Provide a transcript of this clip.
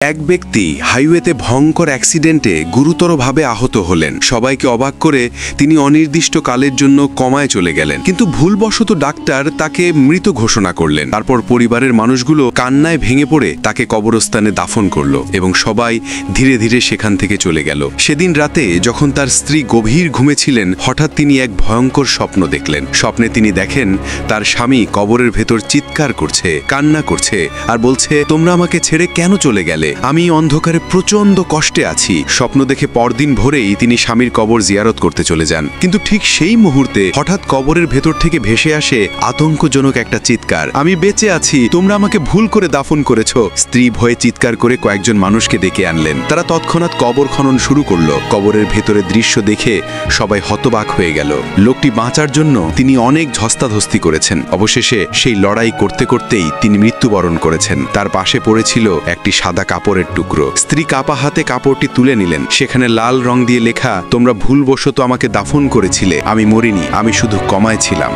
এক ব্যক্তি হাইওয়েতে ভয়ঙ্কর অ্যাক্সিডেন্টে গুরুতরভাবে আহত হলেন। সবাইকে অবাক করে তিনি অনির্দিষ্টকালের জন্য কমায় চলে গেলেন, কিন্তু ভুলবশত ডাক্তার তাকে মৃত ঘোষণা করলেন। তারপর পরিবারের মানুষগুলো কান্নায় ভেঙে পড়ে তাকে কবরস্থানে দাফন করল এবং সবাই ধীরে ধীরে সেখান থেকে চলে গেল। সেদিন রাতে যখন তার স্ত্রী গভীর ঘুমেছিলেন, হঠাৎ তিনি এক ভয়ঙ্কর স্বপ্ন দেখলেন। স্বপ্নে তিনি দেখেন তার স্বামী কবরের ভেতর চিৎকার করছে, কান্না করছে আর বলছে, তোমরা আমাকে ছেড়ে কেন চলে গেলে? আমি অন্ধকারে প্রচন্ড কষ্টে আছি। স্বপ্ন দেখে পরদিন ভোরেই তিনি স্বামীর কবর জিয়ারত করতে চলে যান, কিন্তু ঠিক সেই মুহূর্তে হঠাৎ কবরের ভেতর থেকে ভেসে আসে আতঙ্কজনক একটা চিৎকার, আমি বেঁচে আছি, তোমরা আমাকে ভুল করে দাফন করেছ। স্ত্রী ভয়ে চিৎকার করে কয়েকজন মানুষকে ডেকে আনলেন। তারা তৎক্ষণাৎ কবর খনন শুরু করলো। কবরের ভেতরে দৃশ্য দেখে সবাই হতবাক হয়ে গেল। লোকটি বাঁচার জন্য তিনি অনেক ধস্তাধস্তি করেছেন। অবশেষে সেই লড়াই করতে করতেই তিনি মৃত্যুবরণ করেছেন। তার পাশে পড়েছিল একটি সাদা কাপড়ের টুকরো। স্ত্রী কাপা হাতে কাপড়টি তুলে নিলেন। সেখানে লাল রং দিয়ে লেখা, তোমরা ভুলবশত আমাকে দাফন করেছিলে, আমি মরিনি, আমি শুধু কমায় ছিলাম।